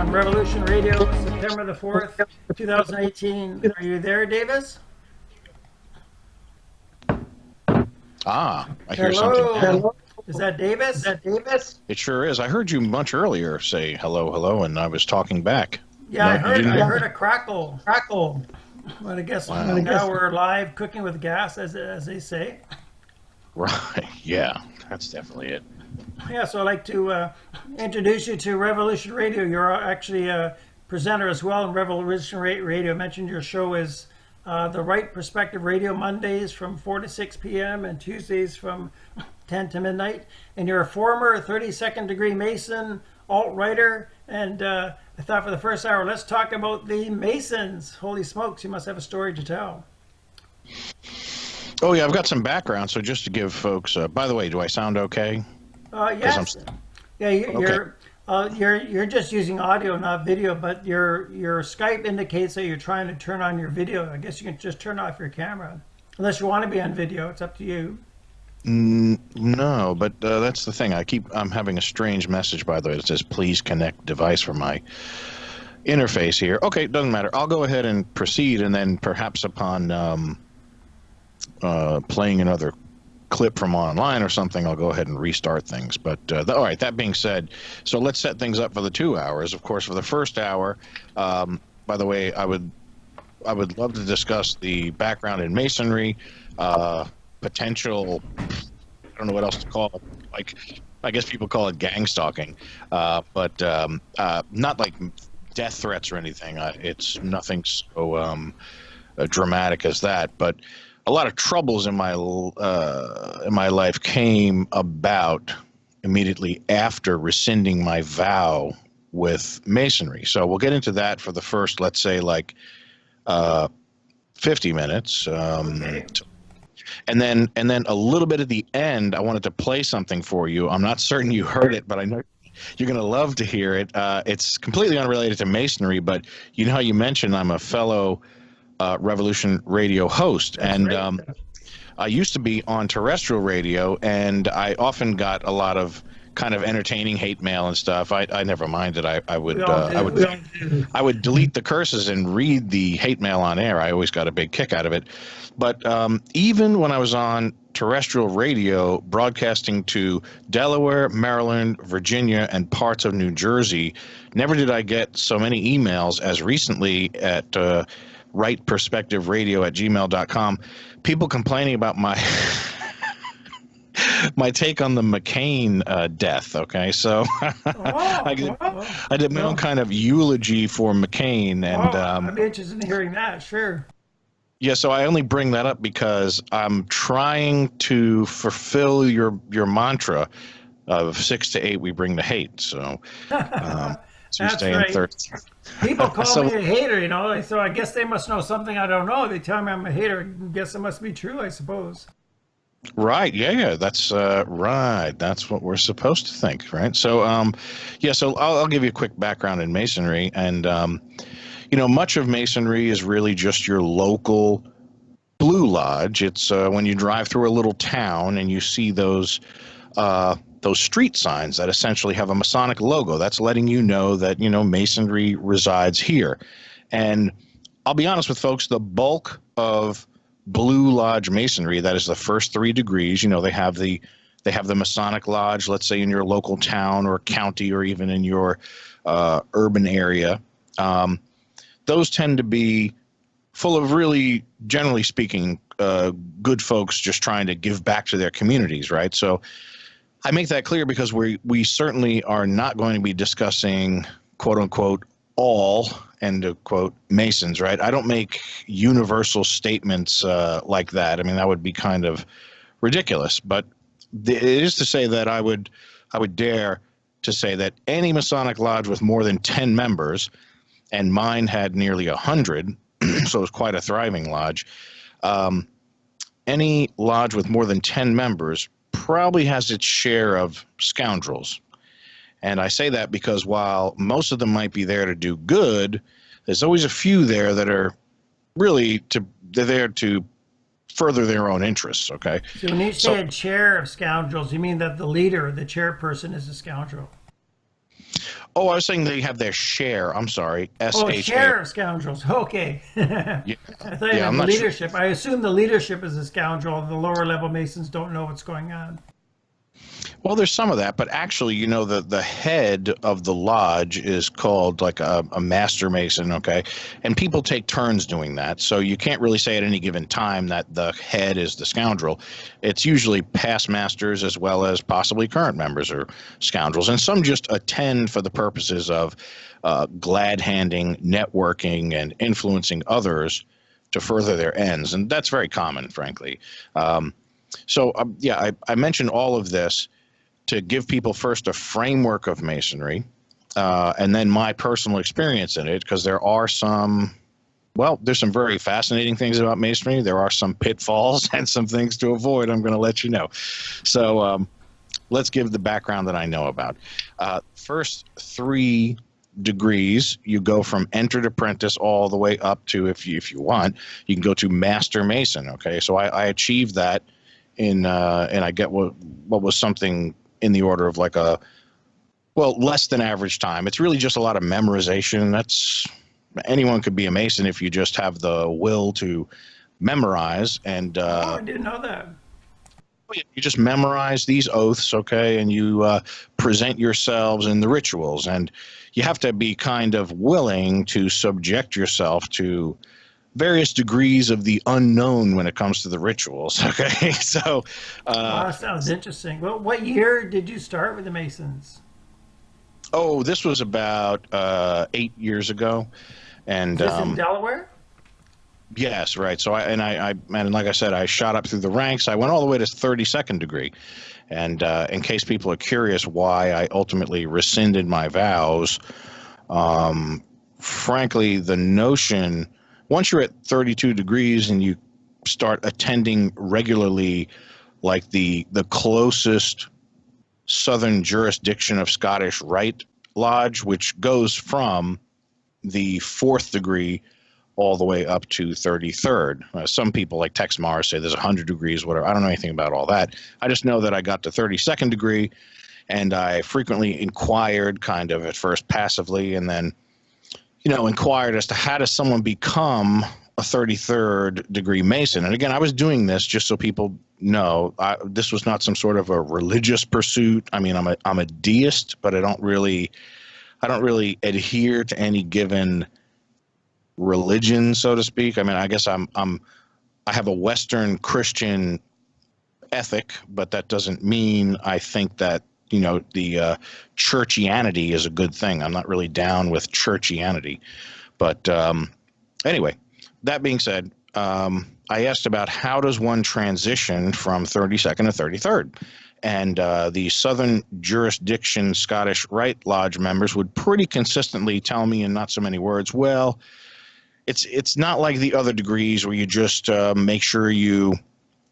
on Revolution Radio, September the 4th, 2018. Are you there, Davis? I hear Hello. something. Hello. Is that Davis? Is that Davis? It sure is. I heard you much earlier say hello, hello, and I was talking back. Yeah, I heard a crackle. But I guess now we're live, cooking with gas, as they say. Right. Yeah, that's definitely it. Yeah, so I'd like to introduce you to Revolution Radio. You're actually a presenter as well in Revolution Radio. I mentioned your show is The Right Perspective Radio, Mondays from 4 to 6 p.m. and Tuesdays from 10 to midnight. And you're a former 32nd degree Mason, alt-writer. And I thought for the first hour, let's talk about the Masons. Holy smokes, you must have a story to tell. Oh, yeah, I've got some background. So just to give folks, by the way, do I sound okay? Yes. Yeah, you're just using audio, not video, but your Skype indicates that you're trying to turn on your video. I guess you can just turn off your camera. Unless you want to be on video, it's up to you. No, but that's the thing. I'm having a strange message, by the way. It says, please connect device for my interface here. Okay, doesn't matter. I'll go ahead and proceed, and then perhaps upon playing another clip from online or something, I'll go ahead and restart things. But all right, that being said, so let's set things up for the 2 hours. Of course, for the first hour, by the way, I would love to discuss the background in Masonry, potential, I don't know what else to call it, like I guess people call it gang stalking, but not like death threats or anything. It's nothing so dramatic as that, but a lot of troubles in my life came about immediately after rescinding my vow with Masonry. So we'll get into that for the first, let's say, like 50 minutes. Okay. And then a little bit at the end, I wanted to play something for you. I'm not certain you heard it, but I know you're going to love to hear it. It's completely unrelated to Masonry, but you know how you mentioned I'm a fellow Revolution Radio host. That's and right. I used to be on terrestrial radio, and I often got a lot of kind of entertaining hate mail and stuff. I never minded. I would delete the curses and read the hate mail on air. I always got a big kick out of it. But even when I was on terrestrial radio broadcasting to Delaware, Maryland, Virginia, and parts of New Jersey, never did I get so many emails as recently at rightperspectiveradio@gmail.com, people complaining about my my take on the McCain death. Okay, so I did my own kind of eulogy for McCain, and I'd be interested in hearing that. Sure. Yeah, so I only bring that up because I'm trying to fulfill your mantra of 6 to 8 we bring the hate. So Tuesday and Thursday. People call me a hater, you know, so I guess they must know something I don't know. They tell me I'm a hater. I guess it must be true, I suppose. Right. Yeah. That's right. That's what we're supposed to think. Right. So, so I'll give you a quick background in Masonry. And, much of Masonry is really just your local Blue Lodge. It's when you drive through a little town and you see those street signs that essentially have a Masonic logo. That's letting you know that, Masonry resides here. And I'll be honest with folks, the bulk of Blue Lodge Masonry, that is the first 3 degrees, they have the Masonic Lodge, let's say in your local town or county or even in your urban area. Those tend to be full of really, generally speaking, good folks just trying to give back to their communities, right? So I make that clear because we certainly are not going to be discussing, quote unquote, all, end of quote, Masons, right? I don't make universal statements like that. I mean, that would be kind of ridiculous. But it is to say that I would dare to say that any Masonic lodge with more than 10 members, and mine had nearly 100, so it was quite a thriving lodge. Any lodge with more than 10 members probably has its share of scoundrels. And I say that because while most of them might be there to do good, there's always a few there that are really they're there to further their own interests, okay? So when you say a chair of scoundrels, you mean that the leader, the chairperson, is a scoundrel? Oh, I was saying they have their share. I'm sorry. Oh, SHA. share of scoundrels. Okay. Yeah. I thought you Yeah, meant I'm the not sure. leadership. I assume the leadership is a scoundrel. The lower level Masons don't know what's going on. Well, there's some of that, but actually, the head of the lodge is called like a master mason, okay? And people take turns doing that. So you can't really say at any given time that the head is the scoundrel. It's usually past masters as well as possibly current members are scoundrels. And some just attend for the purposes of glad handing, networking, and influencing others to further their ends. And that's very common, frankly. I mentioned all of this to give people first a framework of masonry, and then my personal experience in it, because there's some very fascinating things about masonry. There are some pitfalls and some things to avoid. I'm going to let you know. So let's give the background that I know about. First 3 degrees, you go from entered apprentice all the way up to, if you want, you can go to master mason. Okay, so I achieved that and I get what was something in the order of like less than average time. It's really just a lot of memorization. Anyone could be a Mason if you just have the will to memorize. And I didn't know that. you just memorize these oaths, okay, and you present yourselves in the rituals. And you have to be kind of willing to subject yourself to various degrees of the unknown when it comes to the rituals. Okay, so Wow, that sounds interesting. Well, what year did you start with the Masons? this was about 8 years ago, and Is this in Delaware? yes, right. So and like I said, I shot up through the ranks. I went all the way to 32nd degree, and in case people are curious why I ultimately rescinded my vows, frankly, the notion, once you're at 32 degrees and you start attending regularly, like the closest southern jurisdiction of Scottish Rite Lodge, which goes from the 4th degree all the way up to 33rd. Some people like Tex Mars say there's 100 degrees, whatever. I don't know anything about all that. I just know that I got to 32nd degree, and I frequently inquired, kind of at first passively, and then inquired as to how does someone become a 33rd degree Mason. And again, I was doing this just so people know this was not some sort of a religious pursuit. I mean, I'm a deist, but I don't really adhere to any given religion, so to speak. I mean, I guess I have a Western Christian ethic, but that doesn't mean I think that the churchianity is a good thing. I'm not really down with churchianity. But anyway, that being said, I asked about how does one transition from 32nd to 33rd? And the Southern Jurisdiction Scottish Rite Lodge members would pretty consistently tell me in not so many words, well, it's not like the other degrees where you just make sure you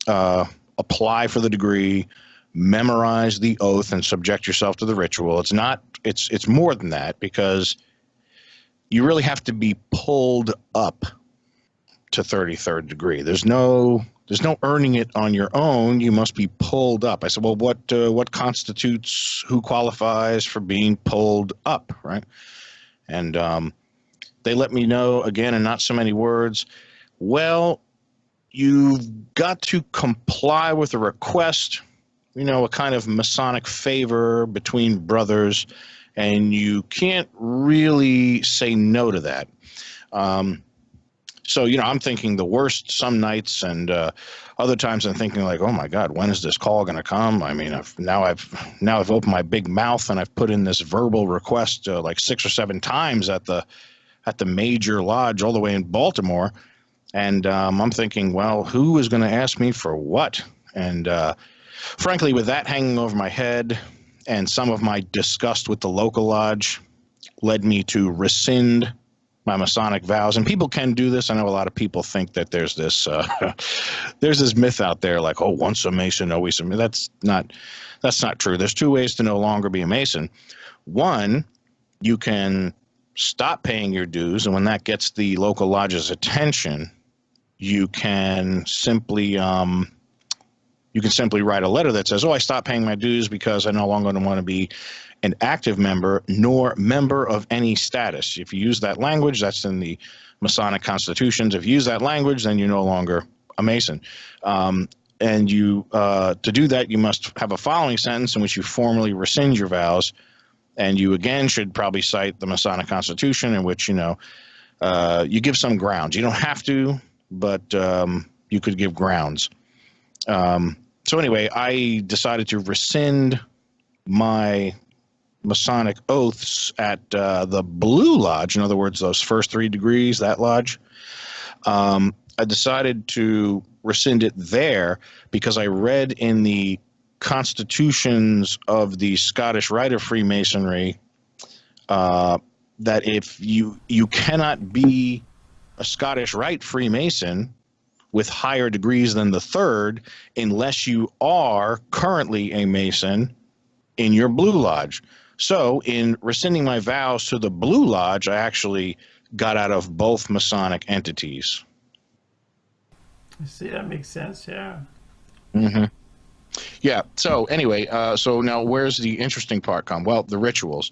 apply for the degree, memorize the oath, and subject yourself to the ritual. It's more than that, because you really have to be pulled up to 33rd degree. There's no earning it on your own. You must be pulled up. I said, well, what constitutes, who qualifies for being pulled up, right? And they let me know, again, in not so many words, well, you've got to comply with a request, a kind of Masonic favor between brothers, and you can't really say no to that. So, I'm thinking the worst some nights, and other times I'm thinking like, oh my God, when is this call going to come? I mean, I've opened my big mouth and I've put in this verbal request like 6 or 7 times at the major lodge all the way in Baltimore. And I'm thinking, well, who is going to ask me for what? And frankly, with that hanging over my head and some of my disgust with the local lodge led me to rescind my Masonic vows. And people can do this. I know a lot of people think that there's this myth out there like, oh, once a Mason, always a Mason. That's not true. There's 2 ways to no longer be a Mason. One, you can stop paying your dues, and when that gets the local lodge's attention, you can simply You can simply write a letter that says, oh, I stopped paying my dues because I no longer want to be an active member nor member of any status. If you use that language, that's in the Masonic constitutions. If you use that language, then you're no longer a Mason. And you, to do that, you must have a following sentence in which you formally rescind your vows. And you again should probably cite the Masonic Constitution, in which, you give some grounds. You don't have to, but you could give grounds. So anyway, I decided to rescind my Masonic oaths at the Blue Lodge. In other words, those first 3 degrees, that lodge. I decided to rescind it there because I read in the constitutions of the Scottish Rite of Freemasonry that if you cannot be a Scottish Rite Freemason with higher degrees than the 3rd unless you are currently a Mason in your Blue Lodge. So in rescinding my vows to the Blue Lodge, I actually got out of both Masonic entities. I see, that makes sense, yeah. Mm-hmm. Yeah, so anyway, so now where's the interesting part come? Well, the rituals.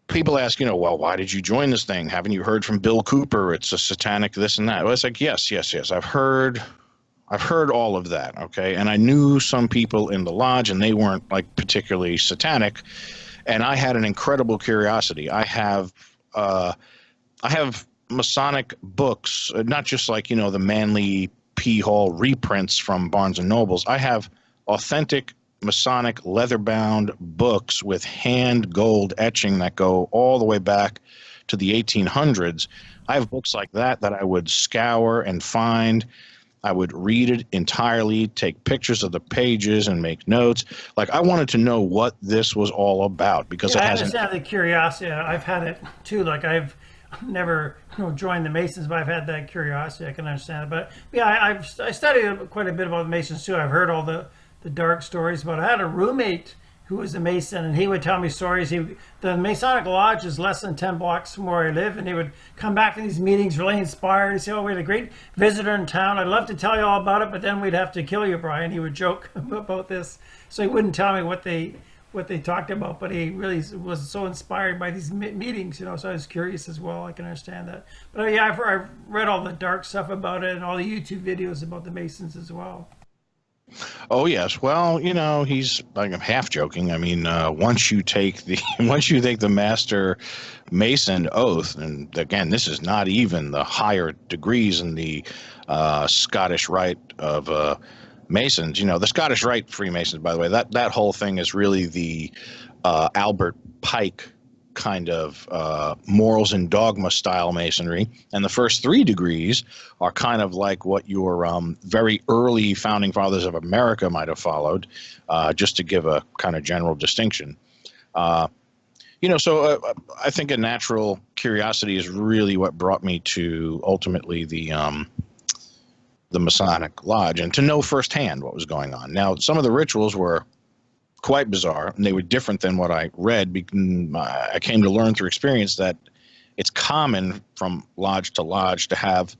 People ask, well, why did you join this thing? Haven't you heard from Bill Cooper? It's a satanic this and that. Well, it's like, yes. I've heard all of that, okay? And I knew some people in the lodge, and they weren't like particularly satanic. And I had an incredible curiosity. I have Masonic books, not just like, the Manly P. Hall reprints from Barnes and Nobles. I have authentic Masonic leather-bound books with hand gold etching that go all the way back to the 1800s. I have books like that I would scour and find. I would read it entirely, take pictures of the pages, and make notes. Like, I wanted to know what this was all about because it hasn't. I understand the curiosity. I've had it too. Like, I've never joined the Masons, but I've had that curiosity. I can understand it. But yeah, I studied quite a bit about the Masons too. I've heard all the dark stories. But I had a roommate who was a Mason, and he would tell me stories. The Masonic Lodge is less than 10 blocks from where I live, and he would come back to these meetings really inspired. He'd say, oh, we had a great visitor in town. I'd love to tell you all about it, but then we'd have to kill you, Brian. He would joke about this. So he wouldn't tell me what they talked about, but he really was so inspired by these meetings, so I was curious as well. I can understand that. But yeah, I've read all the dark stuff about it and all the YouTube videos about the Masons as well. Oh yes, well, he's like, I'm half joking. I mean, once you take the Master Mason oath, and again, this is not even the higher degrees in the Scottish Rite of Masons. The Scottish Rite Freemasons, by the way, that whole thing is really the Albert Pike kind of morals and dogma style Masonry, and the first 3 degrees are kind of like what your very early founding fathers of America might have followed, just to give a kind of general distinction. So I think a natural curiosity is really what brought me to ultimately the Masonic Lodge, and to know firsthand what was going on. Now, some of the rituals were quite bizarre, and they were different than what I read. I came to learn through experience that it's common from lodge to lodge to have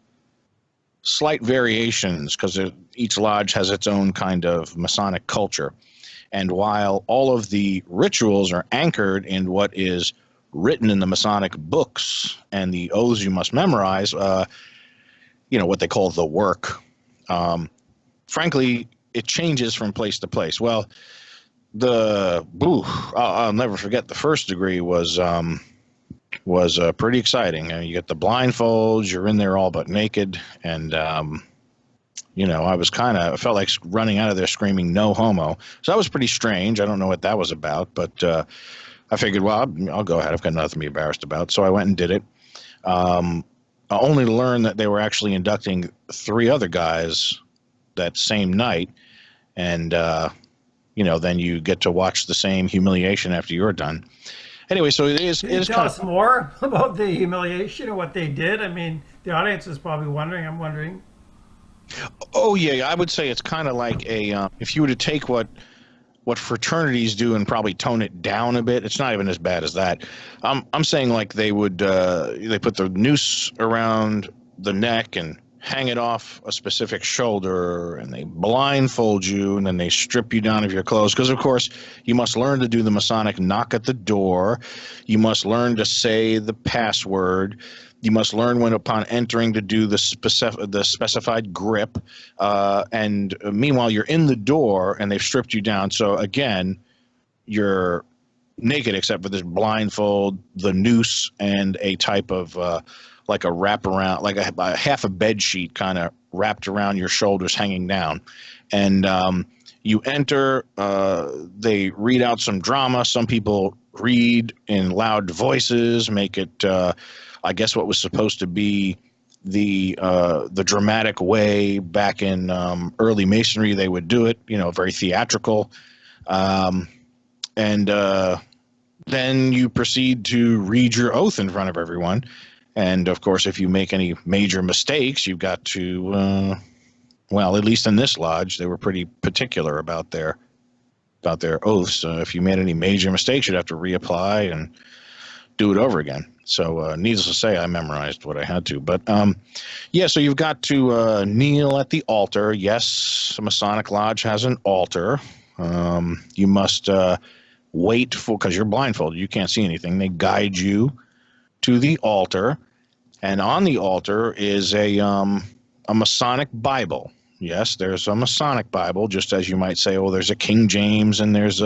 slight variations because each lodge has its own kind of Masonic culture. And while all of the rituals are anchored in what is written in the Masonic books and the oaths you must memorize, what they call the work, frankly, it changes from place to place. Well, I'll never forget, the first degree was pretty exciting. You get the blindfolds, you're in there all but naked, and I felt like running out of there screaming "no homo." So that was pretty strange. I don't know what that was about, but I figured, well, I'll go ahead. I've got nothing to be embarrassed about. So I went and did it. Only to learn that they were actually inducting 3 other guys that same night, and then you get to watch the same humiliation after you're done. Anyway, so it is. Can you tell us more about the humiliation or what they did? I mean, the audience is probably wondering. I'm wondering. Oh yeah, I would say it's kind of like if you were to take what fraternities do and probably tone it down a bit. It's not even as bad as that. I'm saying like they would they put the noose around the neck and hang it off a specific shoulder, and they blindfold you, and then they strip you down of your clothes. Because, of course, you must learn to do the Masonic knock at the door. You must learn to say the password. You must learn when upon entering to do the specified grip. And meanwhile, you're in the door, and they've stripped you down. So, again, you're naked except for this blindfold, the noose, and a type of like a wraparound, like a half a bed sheet kind of wrapped around your shoulders, hanging down. And you enter. They read out some drama. Some people read in loud voices, make it, I guess, what was supposed to be the dramatic way back in early Masonry they would do it. Very theatrical. And then you proceed to read your oath in front of everyone. And, of course, if you make any major mistakes, you've got to, well, at least in this lodge, they were pretty particular about their oaths. If you made any major mistakes, you'd have to reapply and do it over again. So needless to say, I memorized what I had to. But, yeah, so you've got to kneel at the altar. Yes, a Masonic lodge has an altar. You must wait for, because you're blindfolded, you can't see anything. They guide you to the altar, and on the altar is a Masonic Bible. Yes, there's a Masonic Bible, just as you might say, oh, there's a King James, and there's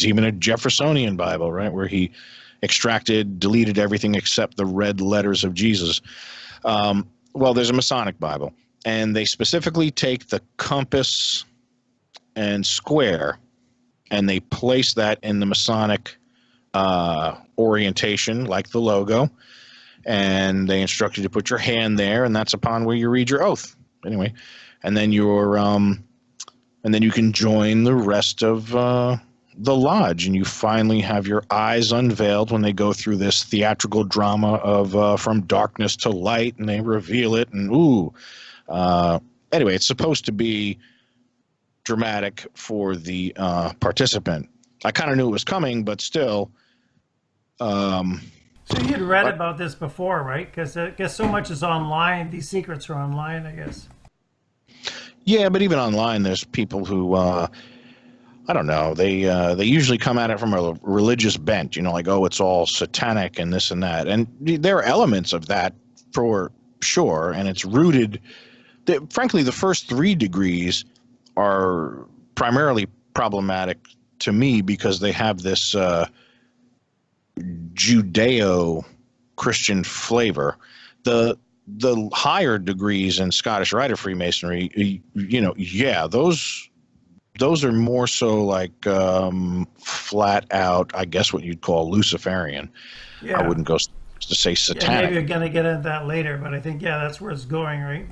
even a Jeffersonian Bible, right, where he deleted everything except the red letters of Jesus. Well, there's a Masonic Bible, and they specifically take the compass and square, and they place that in the Masonic orientation, like the logo, and they instruct you to put your hand there, and that's upon where you read your oath. Anyway, and then you can join the rest of the lodge, and you finally have your eyes unveiled when they go through this theatrical drama of from darkness to light, and they reveal it, and anyway, it's supposed to be dramatic for the participant. I kind of knew it was coming, but still. So you'd read about this before, right? Because I guess so much is online. These secrets are online, I guess. Yeah, but even online, there's people who, I don't know, they usually come at it from a religious bent, like, oh, it's all satanic and this and that. And there are elements of that for sure, and it's rooted. Frankly, the first 3 degrees are primarily problematic to me because they have this Judeo-Christian flavor. The higher degrees in Scottish Rite of Freemasonry, yeah, those are more so like flat out, I guess, what you'd call Luciferian. Yeah. I wouldn't go to say satanic. Yeah, maybe you're going to get into that later, but I think, yeah, that's where it's going, right?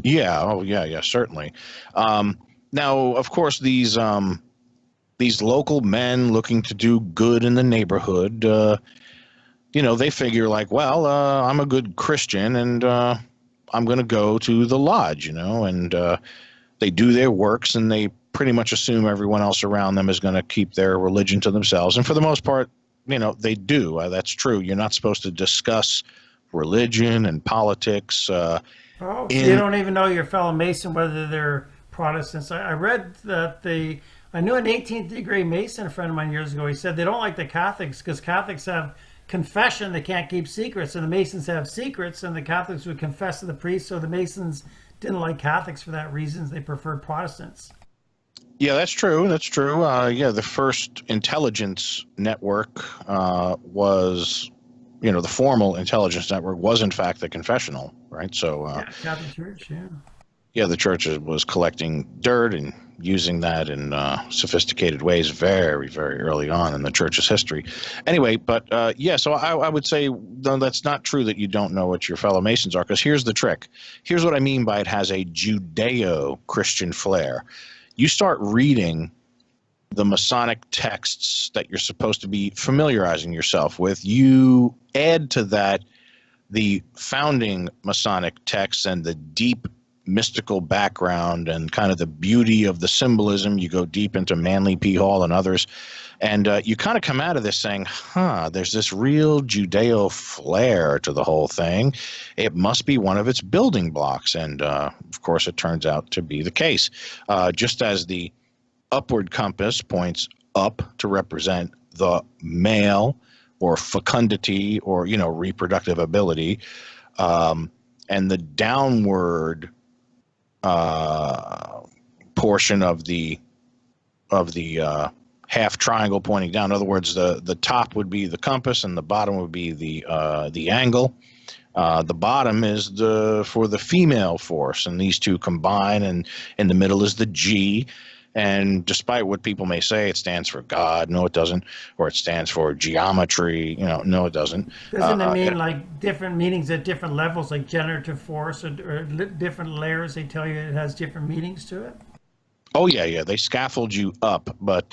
Yeah. Oh, yeah, certainly. Now, of course, these local men looking to do good in the neighborhood, they figure like, well, I'm a good Christian, and I'm going to go to the lodge, and they do their works, and they pretty much assume everyone else around them is going to keep their religion to themselves. And for the most part, they do. That's true. You're not supposed to discuss religion and politics. So you don't even know your fellow Mason, whether they're Protestants. I read that I knew an 18th degree Mason, a friend of mine years ago, he said they don't like the Catholics because Catholics have confession, they can't keep secrets, and the Masons have secrets, and the Catholics would confess to the priest, so the Masons didn't like Catholics for that reason. They preferred Protestants. Yeah, that's true. That's true. Yeah, the first intelligence network was, the formal intelligence network was in fact the confessional, right? So Catholic Church, yeah. Yeah, the church was collecting dirt and using that in sophisticated ways very, very early on in the church's history. Anyway, but yeah, so I would say, no, that's not true that you don't know what your fellow Masons are, because here's the trick. Here's what I mean by it has a Judeo-Christian flair. You start reading the Masonic texts that you're supposed to be familiarizing yourself with. You add to that the founding Masonic texts and the deep mystical background and kind of the beauty of the symbolism. You go deep into Manly P. Hall and others, and you kind of come out of this saying, there's this real Judeo flair to the whole thing. It must be one of its building blocks. And of course, it turns out to be the case. Just as the upward compass points up to represent the male or fecundity or, reproductive ability, and the downward portion of the half triangle pointing down. In other words, the top would be the compass and the bottom would be the angle. The bottom is for the female force, and these two combine, and in the middle is the G. And despite what people may say, it stands for God. No, it doesn't. Or it stands for geometry. No, it doesn't. Doesn't it mean like different meanings at different levels, like generative force or different layers? They tell you it has different meanings to it. Oh, yeah. They scaffold you up. But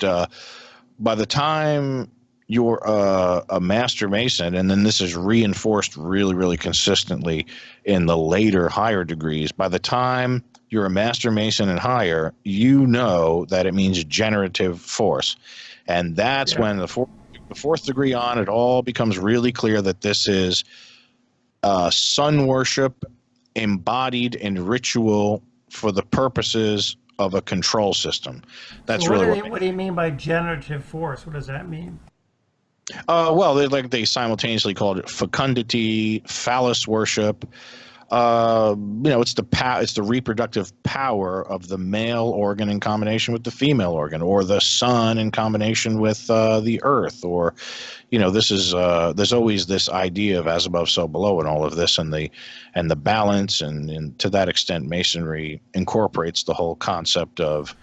by the time you're a master mason, and then this is reinforced really, really consistently in the later higher degrees, by the time you're a master mason and higher, you know that it means generative force. And that's when the fourth degree on, it all becomes really clear that this is sun worship embodied in ritual for the purposes of a control system. That's so really what do you mean by generative force? What does that mean? Well, they simultaneously called it fecundity, phallus worship. It's the reproductive power of the male organ in combination with the female organ, or the sun in combination with the earth, or this is there's always this idea of as above so below in all of this, and the balance, and to that extent Masonry incorporates the whole concept of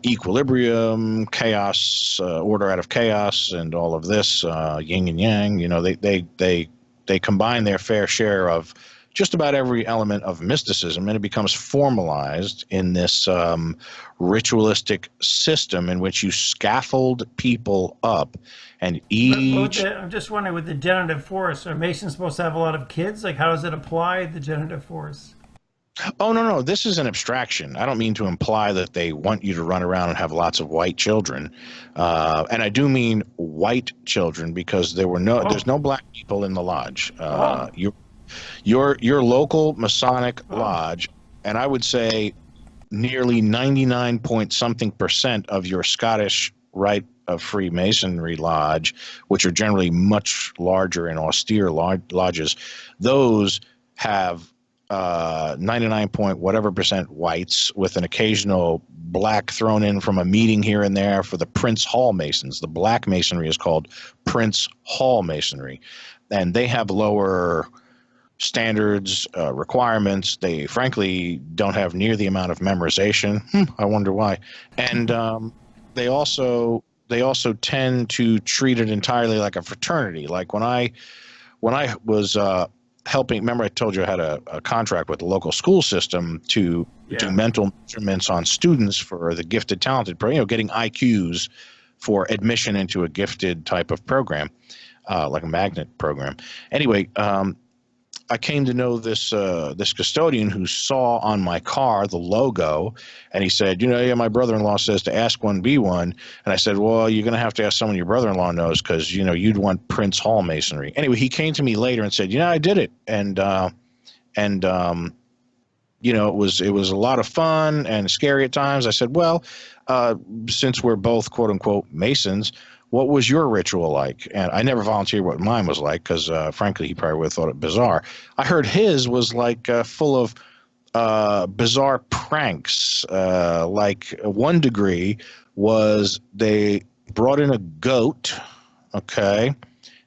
equilibrium, chaos, order out of chaos, and all of this, yin and yang. They combine their fair share of just about every element of mysticism, and it becomes formalized in this ritualistic system in which you scaffold people up, and each... I'm just wondering, with the generative force, are Masons supposed to have a lot of kids? Like, how does it apply, the generative force? Oh, no. This is an abstraction. I don't mean to imply that they want you to run around and have lots of white children. And I do mean white children, because there's no black people in the lodge. Your local Masonic lodge, and I would say nearly 99 point something % of your Scottish Rite of Freemasonry lodge, which are generally much larger and austere lodges, those have 99 point whatever % whites, with an occasional black thrown in from a meeting here and there for the Prince Hall Masons. The black Masonry is called Prince Hall Masonry, and they have lower standards, requirements. They frankly don't have near the amount of memorization. I wonder why. And they also tend to treat it entirely like a fraternity. Like when I was helping, remember I told you I had a contract with the local school system to do mental measurements on students for the gifted, talented program, getting IQs for admission into a gifted type of program, like a magnet program. Anyway, I came to know this custodian who saw on my car the logo, and he said, my brother-in-law says to ask one, be one. And I said, well, you're going to have to ask someone your brother-in-law knows, because, you'd want Prince Hall Masonry. Anyway, he came to me later and said, I did it. And it was a lot of fun and scary at times. I said, well, since we're both quote unquote Masons, what was your ritual like? And I never volunteered what mine was like, because frankly, he probably would have thought it bizarre. I heard his was like full of bizarre pranks. Like one degree was they brought in a goat, okay,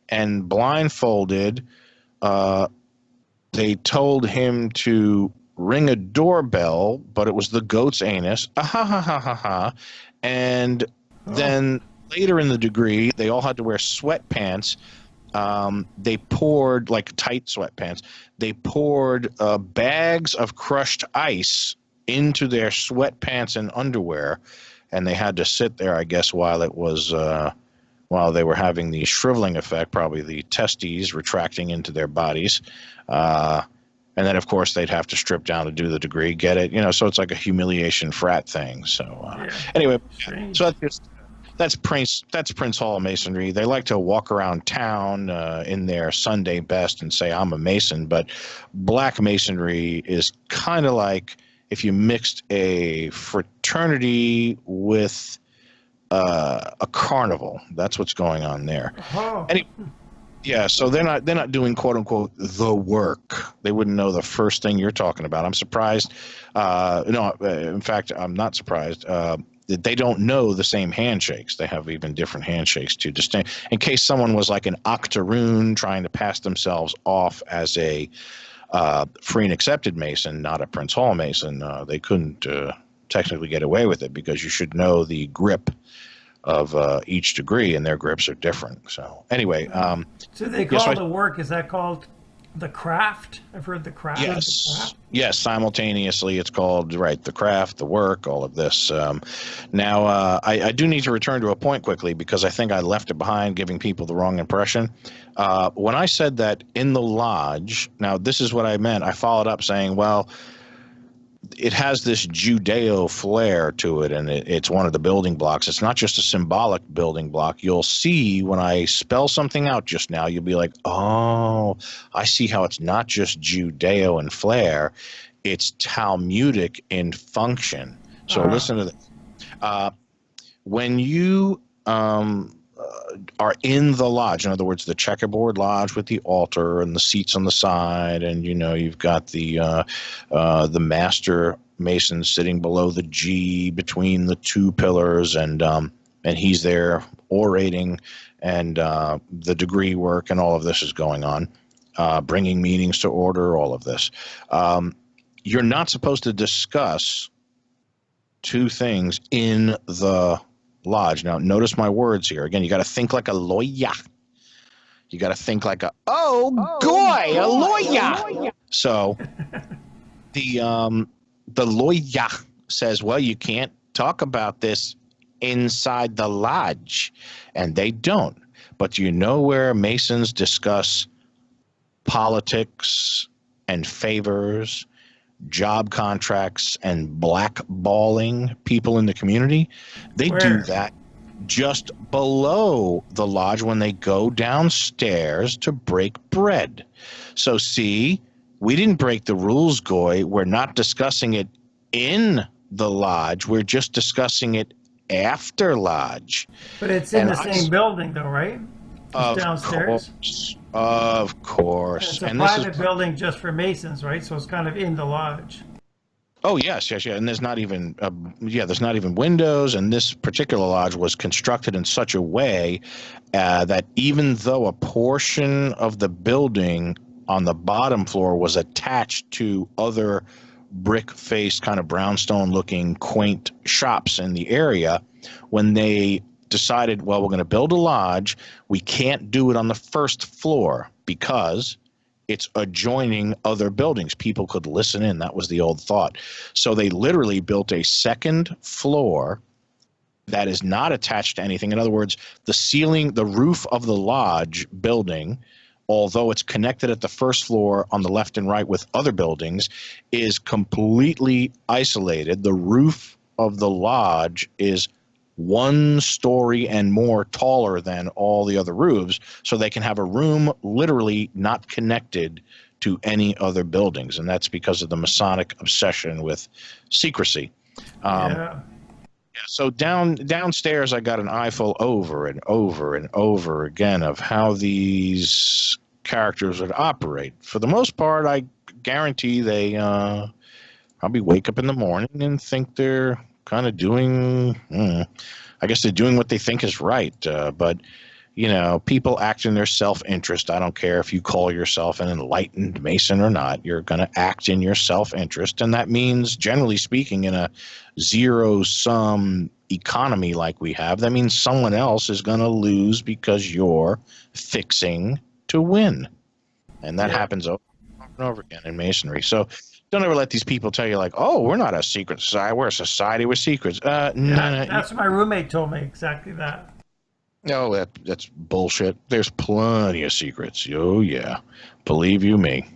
and blindfolded, they told him to ring a doorbell, but it was the goat's anus. And then later in the degree, they all had to wear sweatpants. They poured, like tight sweatpants, they poured bags of crushed ice into their sweatpants and underwear, and they had to sit there, I guess, while they were having the shriveling effect, probably the testes retracting into their bodies. And then, of course, they'd have to strip down to do the degree, get it, you know. So it's like a humiliation frat thing. So anyway, Strange. so that's Prince Hall Masonry. They like to walk around town in their Sunday best and say, I'm a Mason. But Black Masonry is kind of like if you mixed a fraternity with a carnival. That's what's going on there. Oh. Yeah, so they're not doing quote unquote the work. They wouldn't know the first thing you're talking about. I'm surprised. No, in fact, I'm not surprised. That they don't know the same handshakes. They have even different handshakes to distinct. In case someone was like an octoroon trying to pass themselves off as a free and accepted Mason, not a Prince Hall Mason, they couldn't technically get away with it because you should know the grip of each degree, and their grips are different. So anyway, So they call the work, is that called the craft? I've heard the craft. Yes, simultaneously it's called, right, the craft, the work, all of this. Now, I do need to return to a point quickly because I think I left it behind, giving people the wrong impression. When I said that in the lodge, now this is what I meant. I followed up saying, well, it has this Judeo flair to it, and it's one of the building blocks. It's not just a symbolic building block. You'll see when I spell something out just now, you'll be like, oh, I see how it's not just Judeo and flair. It's Talmudic in function. So listen to this. When you are in the lodge, in other words, the checkerboard lodge with the altar and the seats on the side, and you know you've got the master mason sitting below the G between the two pillars, and he's there orating, and the degree work and all of this is going on, bringing meetings to order, all of this. You're not supposed to discuss two things in the lodge. Now, notice my words here. Again, you got to think like a lawyer. You got to think like a a lawyer. So the lawyer says, well, you can't talk about this inside the lodge, and they don't. But you know where Masons discuss politics and favors, job contracts, and blackballing people in the community? They do that just below the lodge when they go downstairs to break bread. So see, we didn't break the rules, Goy. We're not discussing it in the lodge. We're just discussing it after lodge. But it's in the same building though, right? It's downstairs. Of course. It's a private building just for Masons, right? So it's kind of in the lodge. Oh yes. And there's not even there's not even windows. And this particular lodge was constructed in such a way that even though a portion of the building on the bottom floor was attached to other brick-faced kind of brownstone-looking quaint shops in the area, when they decided, well, we're going to build a lodge, we can't do it on the first floor because it's adjoining other buildings. People could listen in. That was the old thought. So they literally built a second floor that is not attached to anything. In other words, the ceiling, the roof of the lodge building, although it's connected at the first floor on the left and right with other buildings, is completely isolated. The roof of the lodge is 1 story and more taller than all the other roofs, so they can have a room literally not connected to any other buildings, and that's because of the Masonic obsession with secrecy. So downstairs, I got an eyeful over and over and over again of how these characters would operate. For the most part, I guarantee they probably wake up in the morning and think they're kind of doing, I guess they're doing what they think is right. But, you know, people act in their self-interest. I don't care if you call yourself an enlightened Mason or not. You're going to act in your self-interest. And that means, generally speaking, in a zero-sum economy like we have, that means someone else is going to lose because you're fixing to win. And that happens over and over again in Masonry. So don't ever let these people tell you, like, oh, we're not a secret society. We're a society with secrets. No. That's what my roommate told me, exactly that. No, that's bullshit. There's plenty of secrets. Oh, yeah. Believe you me.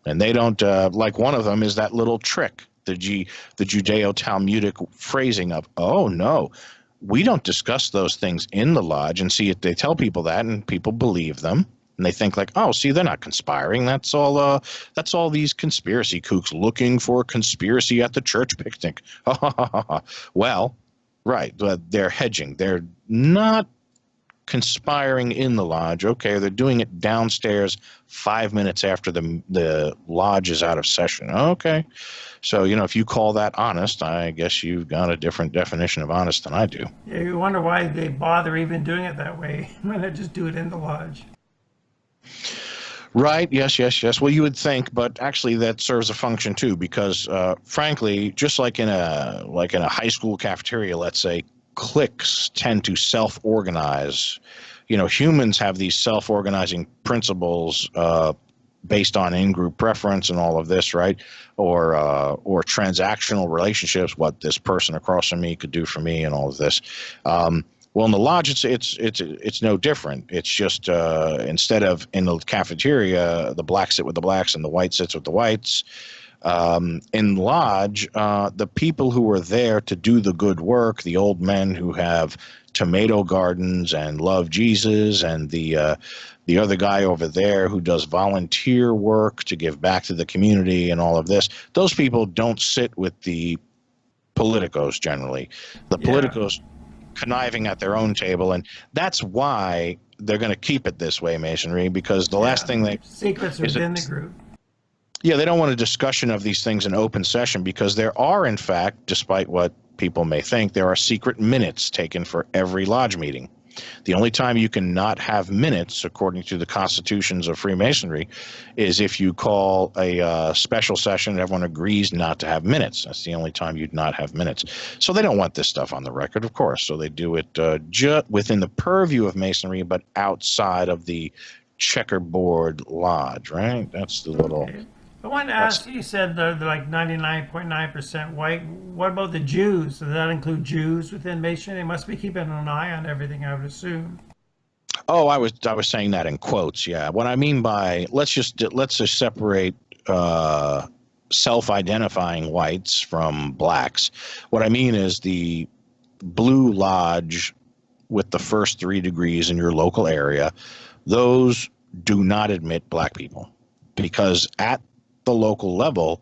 And they don't like one of them is that little trick, the Judeo-Talmudic phrasing of, oh no, we don't discuss those things in the lodge. And see, they tell people that, and people believe them, and they think like, oh, see, they're not conspiring. That's all these conspiracy kooks looking for a conspiracy at the church picnic. Well, right, but they're hedging. They're not conspiring in the lodge. Okay, they're doing it downstairs 5 minutes after the lodge is out of session. Okay, so if you call that honest, I guess you've got a different definition of honest than I do. Yeah, you wonder why they bother even doing it that way when they just do it in the lodge. Right. Yes. Well, you would think, but actually that serves a function too, because frankly, just like in a high school cafeteria, let's say, cliques tend to self-organize. Humans have these self-organizing principles based on in-group preference and all of this, right? Or transactional relationships, what this person across from me could do for me, and all of this. Well, in the lodge, it's no different. It's just instead of in the cafeteria, the blacks sit with the blacks and the white sits with the whites. In lodge, the people who are there to do the good work, the old men who have tomato gardens and love Jesus, and the other guy over there who does volunteer work to give back to the community and all of this, those people don't sit with the politicos generally. The politicos conniving at their own table, and that's why they're going to keep it this way, Masonry, because the last thing secrets within the group. Yeah, they don't want a discussion of these things in open session, because there are, in fact, despite what people may think, there are secret minutes taken for every lodge meeting. The only time you can not have minutes, according to the constitutions of Freemasonry, is if you call a special session and everyone agrees not to have minutes. That's the only time you'd not have minutes. So they don't want this stuff on the record, of course. So they do it just within the purview of Masonry, but outside of the checkerboard lodge, right? That's the little... Okay. I wanted to ask, you said they're like 99.9% white. What about the Jews? Does that include Jews within Masonry? They must be keeping an eye on everything, I would assume. Oh, I was saying that in quotes. Yeah. What I mean by let's just separate self-identifying whites from blacks. What I mean is the Blue Lodge with the first 3 degrees in your local area, those do not admit black people, because at the local level,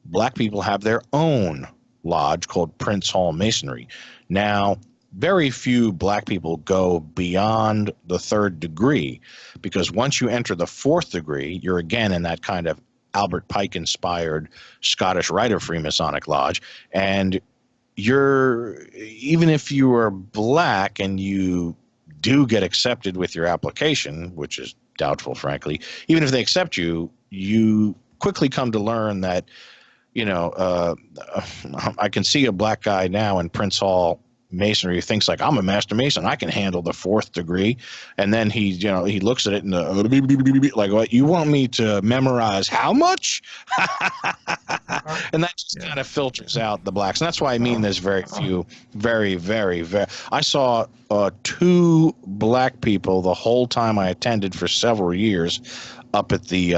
black people have their own lodge called Prince Hall Masonry. Now, very few black people go beyond the 3rd degree, because once you enter the 4th degree, you're again in that kind of Albert Pike inspired Scottish Rite of Freemasonic Lodge, and even if you are black and you do get accepted with your application, which is doubtful, frankly, even if they accept you, you quickly come to learn that, I can see a black guy now in Prince Hall Masonry who thinks like, I'm a master mason, I can handle the 4th degree, and then he looks at it and like, what, you want me to memorize how much? And that just kind of filters out the blacks, and that's why I mean there's very few, very, very, very. I saw 2 black people the whole time I attended for several years up at the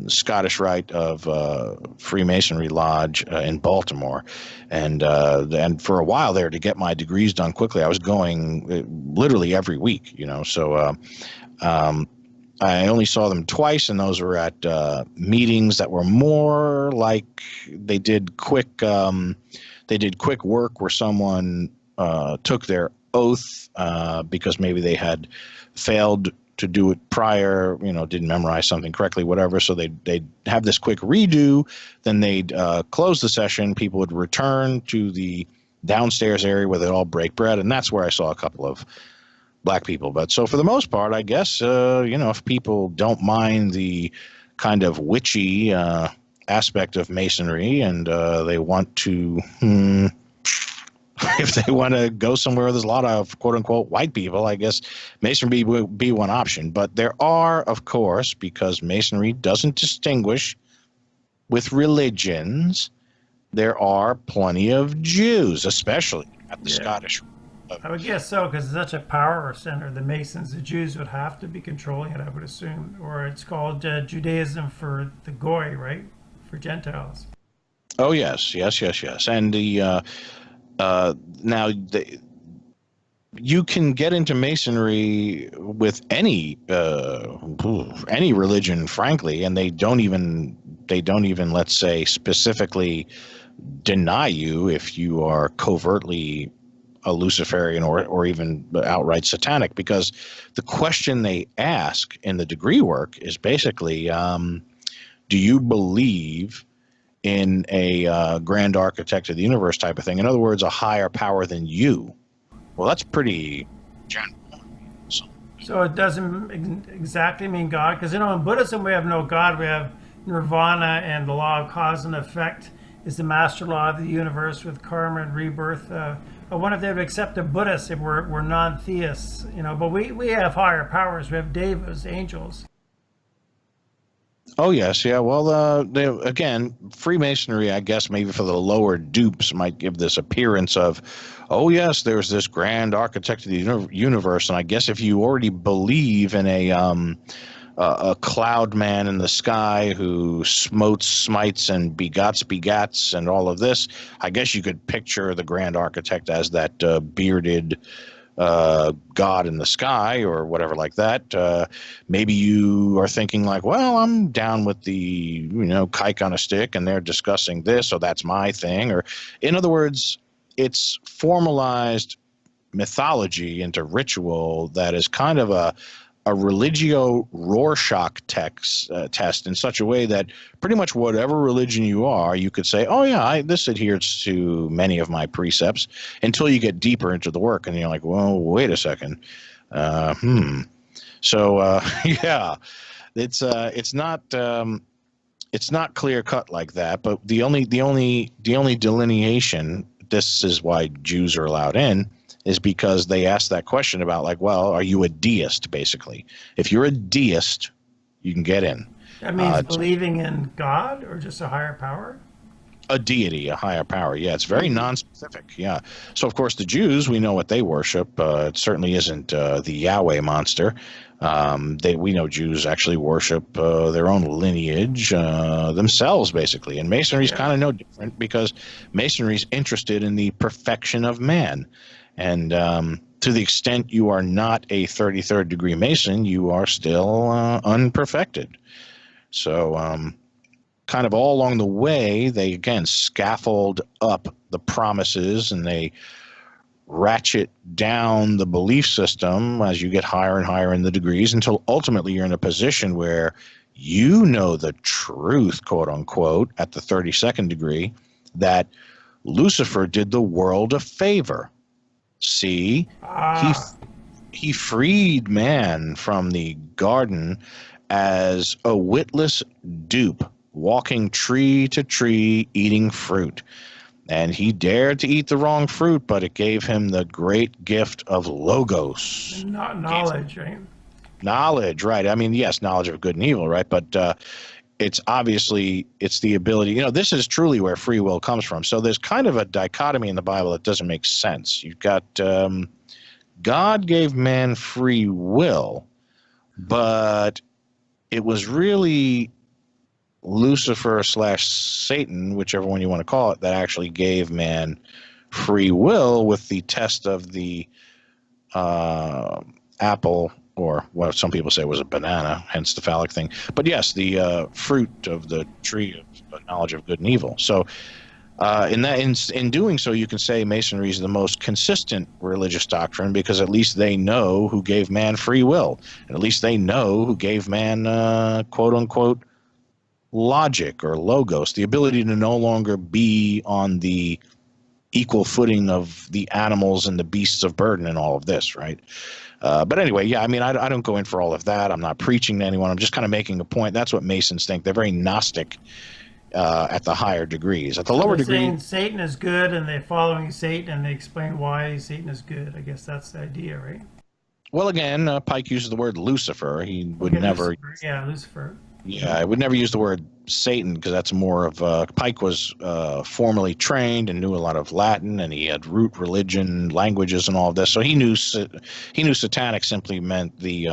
Scottish Rite of Freemasonry Lodge in Baltimore, and for a while there, to get my degrees done quickly, I was going literally every week. So I only saw them twice, and those were at meetings that were more like they did quick work where someone took their oath because maybe they had failed to do it prior, didn't memorize something correctly, whatever. So they'd have this quick redo, then they'd close the session. People would return to the downstairs area where they'd all break bread, and that's where I saw a couple of black people. But so for the most part, I guess, if people don't mind the kind of witchy aspect of Masonry, and they want to... if they want to go somewhere where there's a lot of quote-unquote white people, I guess Masonry would be one option. But there are, of course, because Masonry doesn't distinguish with religions, there are plenty of Jews, especially at the Scottish I would guess so, because it's such a power center. The Masons, the Jews would have to be controlling it, I would assume. Or it's called Judaism for the Goy, right? For Gentiles. Oh yes, yes, yes, yes. And now you can get into Masonry with any religion, frankly, and they don't even, let's say, specifically deny you if you are covertly a Luciferian or even outright satanic, because the question they ask in the degree work is basically, do you believe in a grand architect of the universe type of thing? In other words, a higher power than you. Well, that's pretty general. So it doesn't exactly mean God, because in Buddhism we have no God. We have nirvana, and the law of cause and effect is the master law of the universe with karma and rebirth. I wonder if they would accept a Buddhist if we're non-theists, But we have higher powers. We have devas, angels. Oh yes, yeah. Well, again, Freemasonry, I guess, maybe for the lower dupes, might give this appearance of, oh yes, there's this grand architect of the universe, and I guess if you already believe in a cloud man in the sky who smites, and begats, and all of this, I guess you could picture the grand architect as that bearded God in the sky or whatever like that. Maybe you are thinking like, well, I'm down with the, kike on a stick, and they're discussing this, so that's my thing. Or, in other words, it's formalized mythology into ritual that is kind of a religio Rorschach test in such a way that pretty much whatever religion you are, you could say, oh yeah, this adheres to many of my precepts, until you get deeper into the work and you're like, well, wait a second. So yeah, it's not clear cut like that, but the only delineation, this is why Jews are allowed in, is because they ask that question about, like, well, are you a deist, basically? If you're a deist, you can get in. That means believing in God or just a higher power? A deity, a higher power. Yeah, it's very non-specific. Yeah. So, of course, the Jews, we know what they worship. It certainly isn't the Yahweh monster. We know Jews actually worship their own lineage themselves, basically. And Masonry is kind of no different, because Masonry is interested in the perfection of man. And to the extent you are not a 33rd degree Mason, you are still unperfected. So kind of all along the way, they, again, scaffold up the promises, and they ratchet down the belief system as you get higher and higher in the degrees, until ultimately you're in a position where you know the truth, quote unquote, at the 32nd degree, that Lucifer did the world a favor. See, he freed man from the garden as a witless dupe, walking tree to tree, eating fruit. And he dared to eat the wrong fruit, but it gave him the great gift of logos. Not knowledge, right? Knowledge, right. I mean, yes, knowledge of good and evil, right? But it's the ability, this is truly where free will comes from. So there's kind of a dichotomy in the Bible that doesn't make sense. You've got God gave man free will, but it was really Lucifer / Satan, whichever one you want to call it, that actually gave man free will with the test of the apple, or what some people say was a banana, hence the phallic thing. But yes, the fruit of the tree of knowledge of good and evil. So in doing so, you can say Masonry is the most consistent religious doctrine, because at least they know who gave man free will, and at least they know who gave man quote unquote logic or logos, the ability to no longer be on the equal footing of the animals and the beasts of burden and all of this, right? But anyway, yeah, I mean, I don't go in for all of that. I'm not preaching to anyone. I'm just kind of making a point. That's what Masons think. They're very Gnostic at the higher degrees. At the lower degrees, saying Satan is good, and they're following Satan, and they explain why Satan is good. I guess that's the idea, right? Well, again, Pike uses the word Lucifer. He would never. Lucifer. Yeah, Lucifer. Yeah, I would never use the word Satan because that's more of Pike was formally trained and knew a lot of Latin, and he had root religion languages and all of this. So he knew satanic simply meant the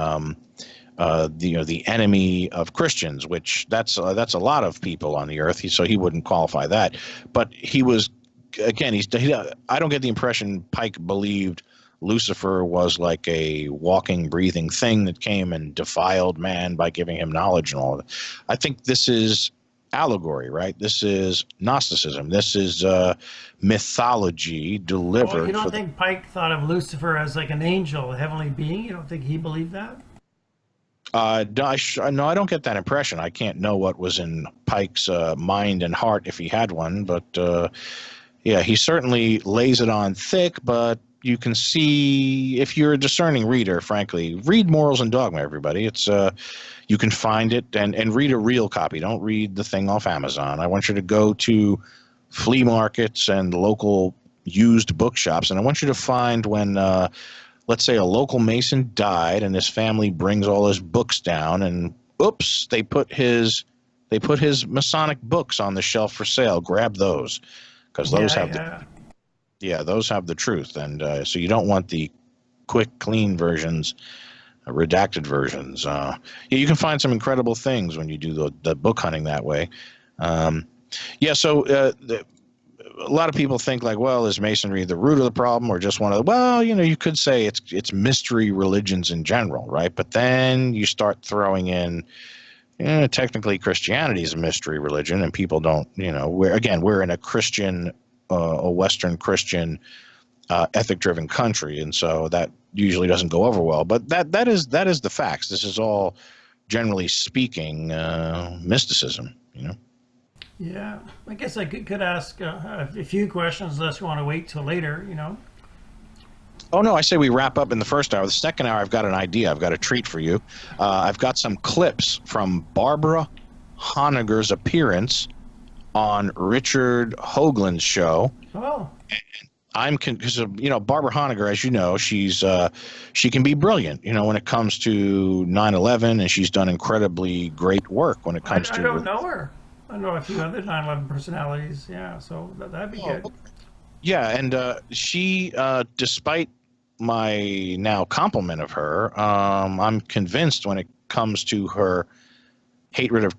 enemy of Christians, which that's a lot of people on the earth. So he wouldn't qualify that. But he was, again, I don't get the impression Pike believed Lucifer was like a walking, breathing thing that came and defiled man by giving him knowledge and all of that. I think this is allegory, right? This is Gnosticism. This is mythology delivered. Well, you don't think Pike thought of Lucifer as like an angel, a heavenly being? You don't think he believed that? No, I don't get that impression. I can't know what was in Pike's mind and heart if he had one, but yeah, he certainly lays it on thick, but you can see, if you're a discerning reader, frankly, read Morals and Dogma, everybody. It's you can find it and read a real copy. Don't read the thing off Amazon. I want you to go to flea markets and local used bookshops, and I want you to find when, let's say, a local Mason died and his family brings all his books down, and oops, they put his Masonic books on the shelf for sale. Grab those, because those those have the truth, and so you don't want the quick, clean versions, redacted versions. Yeah, you can find some incredible things when you do the book hunting that way. Yeah, so a lot of people think like, well, is Masonry the root of the problem, or just one of the? Well, you could say it's mystery religions in general, right? But then you start throwing in, technically Christianity is a mystery religion, and people don't, we're in a Christian. A Western Christian ethic-driven country, and so that usually doesn't go over well. But that is the facts. This is all, generally speaking, mysticism. Yeah, I guess I could ask a few questions, unless you want to wait till later. Oh no, I say we wrap up in the first hour. The second hour, I've got an idea. I've got a treat for you. I've got some clips from Barbara Honegger's appearance on Richard Hoagland's show. Oh. Because Barbara Honegger, as you know, she can be brilliant, when it comes to 9/11, and she's done incredibly great work when it comes to. I don't know her. I know a few other 9/11 personalities. Yeah, so that'd be good. Yeah, and she, despite my now compliment of her, I'm convinced when it comes to her hatred of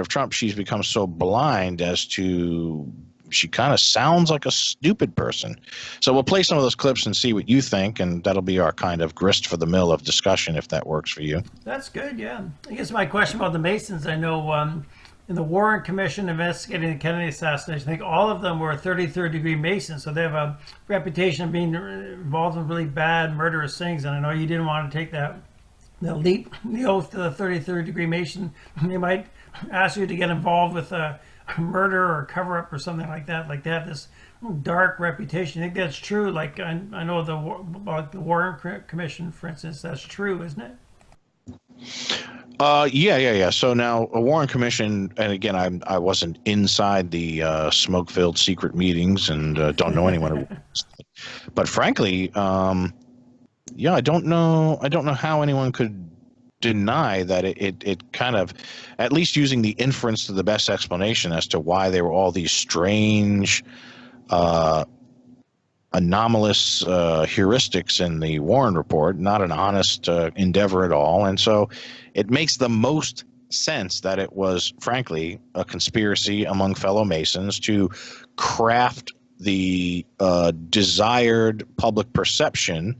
Trump, she's become so blind as to, she kind of sounds like a stupid person. So we'll play some of those clips and see what you think, and that'll be our kind of grist for the mill of discussion, if that works for you. That's good, yeah. I guess my question about the Masons, I know in the Warren Commission investigating the Kennedy assassination, I think all of them were 33rd degree Masons, so they have a reputation of being involved in really bad, murderous things, and I know you didn't want to take the oath to the 33rd degree Mason. They might ask you to get involved with a murder or cover up or something like that. Like they have this dark reputation. I think that's true. Like I know about the Warren Commission, for instance, that's true, isn't it? Yeah. So now a Warren Commission, and again, I wasn't inside the smoke-filled secret meetings and don't know anyone who was. But frankly, yeah, I don't know how anyone could deny that it kind of, at least using the inference to the best explanation as to why there were all these strange, anomalous heuristics in the Warren report, not an honest endeavor at all. And so it makes the most sense that it was, frankly, a conspiracy among fellow Masons to craft the desired public perception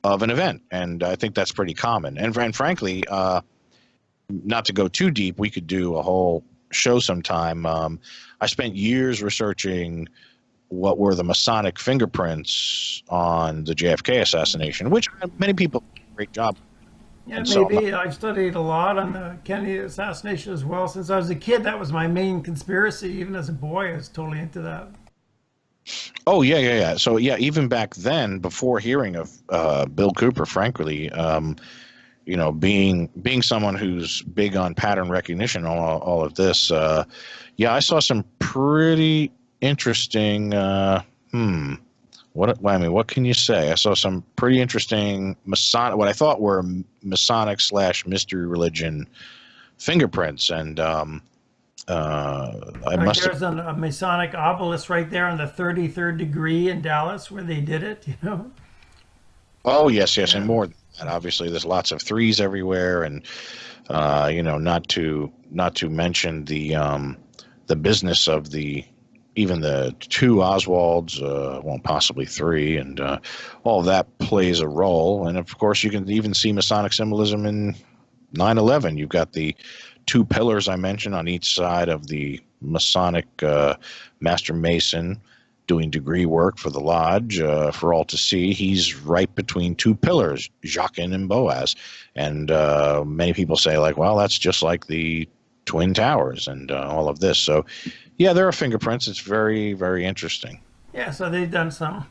of an event. And I think that's pretty common. And frankly, not to go too deep, we could do a whole show sometime. I spent years researching what were the Masonic fingerprints on the JFK assassination, which many people did a great job. Yeah, maybe. I've studied a lot on the Kennedy assassination as well. Since I was a kid, that was my main conspiracy. Even as a boy, I was totally into that. Oh, yeah. So, yeah, even back then, before hearing of Bill Cooper, frankly, being someone who's big on pattern recognition, all of this, yeah, I saw some pretty interesting, what can you say? I saw some pretty interesting what I thought were Masonic / mystery religion fingerprints, and I Like must have. there's a Masonic obelisk right there on the 33rd degree in Dallas where they did it, you know? Oh yes, yes, and Yeah. more than that. Obviously, there's lots of threes everywhere, and not to mention the business of the even the two Oswalds, well, possibly three, and all of that plays a role. And of course, you can even see Masonic symbolism in 9/11. You've got the two pillars I mentioned on each side of the Masonic Master Mason doing degree work for the lodge for all to see. He's right between two pillars, Jachin and Boaz. And many people say, like, well, that's just like the Twin Towers and all of this. So, yeah, there are fingerprints. It's very, very interesting. Yeah, so they've done some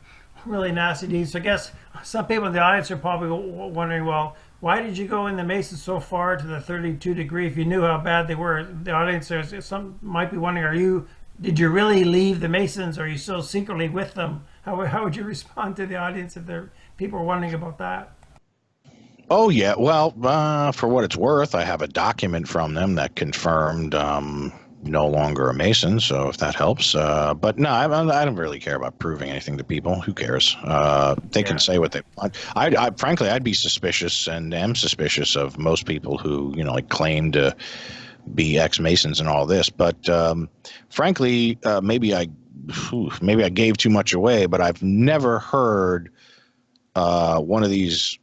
really nasty deeds. So I guess some people in the audience are probably wondering, well, why did you go in the Masons so far to the 32 degree if you knew how bad they were? The audience, there's some might be wondering, did you really leave the Masons? Or are you still secretly with them? How would you respond to the audience if people are wondering about that? Oh, yeah. Well, for what it's worth, I have a document from them that confirmed no longer a Mason, so if that helps. But no, I don't really care about proving anything to people. Who cares? They can Yeah. say what they want. Frankly, I'd be suspicious and am suspicious of most people who, like claim to be ex-Masons and all this. But frankly, maybe I gave too much away, but I've never heard one of these,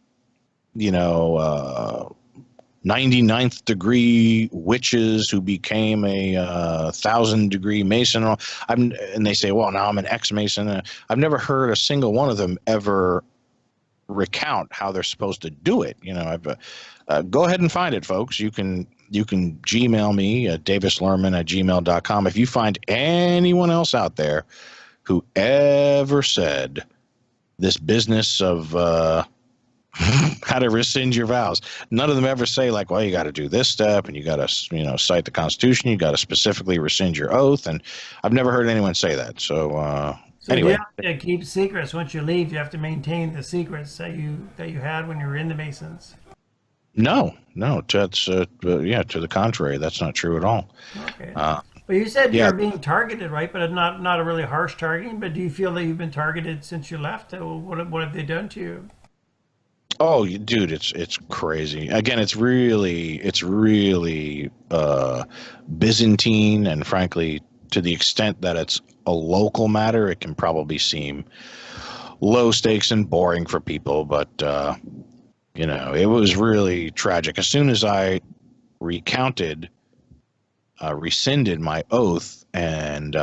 99th degree witches who became a 1,000-degree Mason. And they say, well, now I'm an ex-Mason. I've never heard a single one of them ever recount how they're supposed to do it. Go ahead and find it, folks. You can Gmail me at davislurman@gmail.com if you find anyone else out there who ever said this business of how to rescind your vows. None of them ever say, like, well, you got to do this step and you got to cite the Constitution, you got to specifically rescind your oath, and I've never heard anyone say that. So So you anyway. have to keep secrets. Once you leave, you have to maintain the secrets that you had when you were in the Masons. No, that's yeah, to the contrary, that's not true at all. Okay. uh, But you said yeah. you're being targeted, right? But not a really harsh targeting. But do you feel that you've been targeted since you left? What have they done to you? Oh, dude, it's crazy. Again, it's really Byzantine, and frankly, to the extent that it's a local matter, it can probably seem low stakes and boring for people. But it was really tragic. As soon as I rescinded my oath, and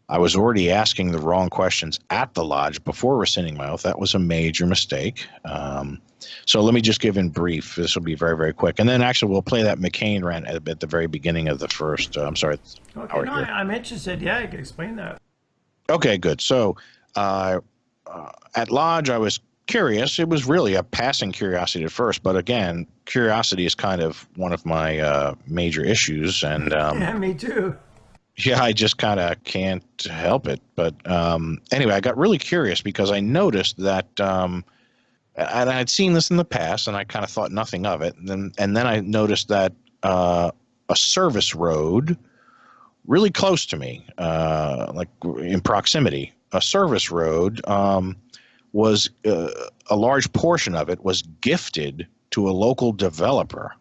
I was already asking the wrong questions at the lodge before rescinding my oath. That was a major mistake. So let me just give in brief. This will be very, very quick. And then actually we'll play that McCain rant at the very beginning of the first, I'm sorry, Okay, hour no, here. I'm interested. Yeah, you can explain that. Okay, good. So at lodge, I was curious. It was really a passing curiosity at first. But again, curiosity is kind of one of my major issues. And Yeah, me too. yeah, I just kind of can't help it. But anyway, I got really curious because I noticed that, and I had seen this in the past, and I kind of thought nothing of it. And then I noticed that a service road really close to me, like in proximity, a service road was a large portion of it was gifted to a local developer.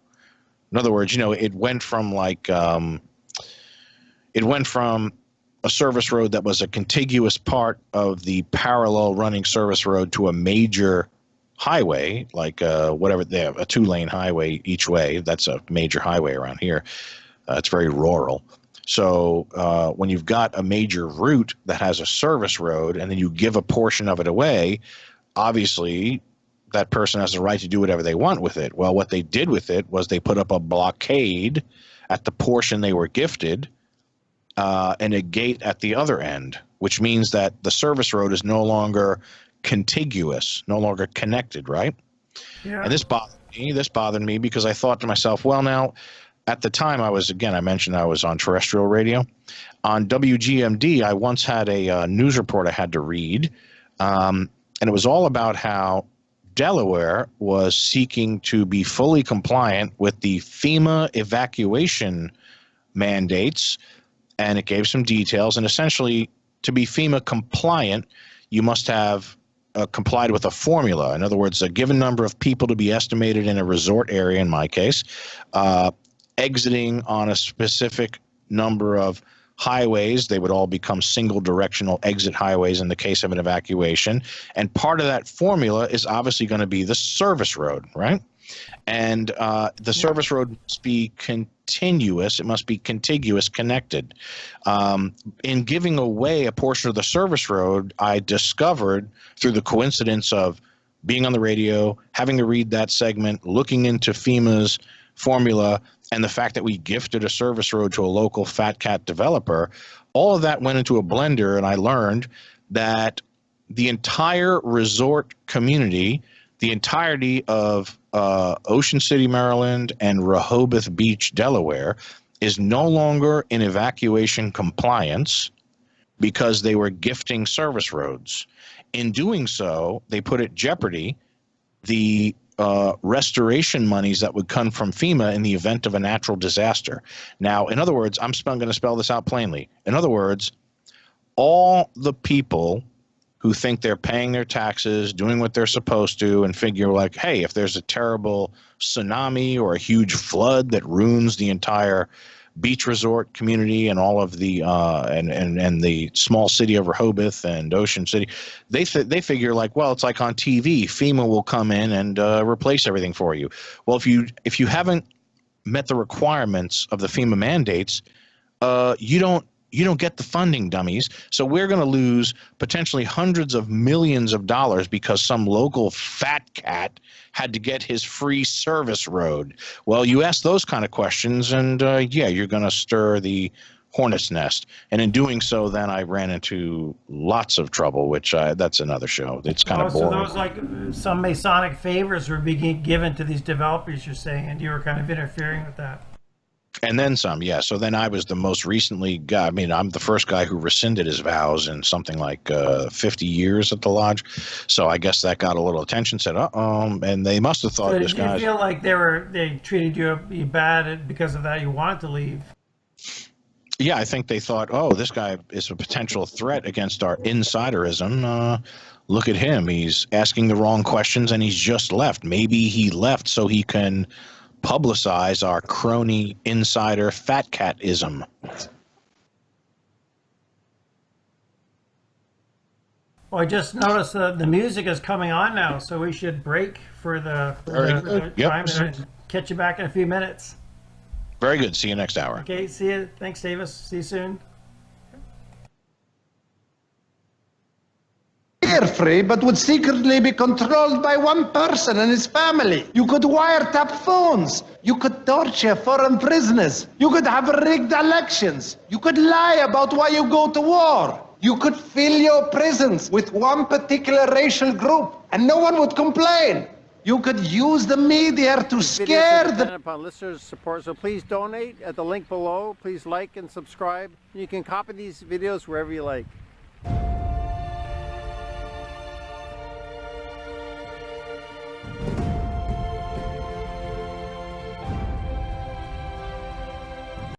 In other words, it went from a service road that was a contiguous part of the parallel running service road to a major highway, like whatever they have, a 2-lane highway each way. That's a major highway around here. It's very rural. So when you've got a major route that has a service road and then you give a portion of it away, obviously that person has the right to do whatever they want with it. Well, what they did with it was they put up a blockade at the portion they were gifted, and a gate at the other end, which means that the service road is no longer contiguous, no longer connected, right? Yeah. And this bothered me because I thought to myself, well, now, at the time I mentioned I was on terrestrial radio. On WGMD, I once had a news report I had to read, and it was all about how Delaware was seeking to be fully compliant with the FEMA evacuation mandates, and it gave some details. And essentially, to be FEMA compliant, you must have complied with a formula. In other words, a given number of people to be estimated in a resort area, in my case, exiting on a specific number of highways. They would all become single directional exit highways in the case of an evacuation. And part of that formula is obviously going to be the service road, right? And the service road must be continuous. It must be contiguous, connected. In giving away a portion of the service road, I discovered through the coincidence of being on the radio, having to read that segment, looking into FEMA's formula, and the fact that we gifted a service road to a local fat cat developer, all of that went into a blender, and I learned that the entire resort community, the entirety of Ocean City, Maryland, and Rehoboth Beach, Delaware, is no longer in evacuation compliance because they were gifting service roads. In doing so, they put at jeopardy the restoration monies that would come from FEMA in the event of a natural disaster. Now, in other words, I'm going to spell this out plainly. In other words, all the people who think they're paying their taxes, doing what they're supposed to, and figure like, hey, if there's a terrible tsunami or a huge flood that ruins the entire beach resort community and all of the and the small city of Rehoboth and Ocean City, they figure like, well, it's like on TV, FEMA will come in and replace everything for you. Well, if you haven't met the requirements of the FEMA mandates, you don't get the funding, dummies. So we're going to lose potentially hundreds of millions of dollars because some local fat cat had to get his free service road. Well, you ask those kind of questions, and yeah, you're going to stir the hornet's nest. And in doing so, then I ran into lots of trouble, which that's another show. It's kind of boring. So those like some Masonic favors were being given to these developers, you're saying, and you were kind of interfering with that. And then some, yeah. So then I was the most recently guy. I mean, I'm the first guy who rescinded his vows in something like 50 years at the lodge. So I guess that got a little attention. Said, and they must have thought this guy. Did you feel like they treated you bad and because of that you wanted to leave? Yeah, I think they thought, oh, this guy is a potential threat against our insiderism. Look at him. He's asking the wrong questions, and he's just left. Maybe he left so he can publicize our crony insider fat catism. Well, I just noticed the music is coming on now, so we should break for the time and catch you back in a few minutes. Very good. See you next hour. Okay, see you. Thanks, Davis. See you soon. Free, but would secretly be controlled by one person and his family. You could wiretap phones. You could torture foreign prisoners. You could have rigged elections. You could lie about why you go to war. You could fill your prisons with one particular racial group, and no one would complain. You could use the media to scare the... upon listeners' support, so please donate at the link below. Please like and subscribe. You can copy these videos wherever you like.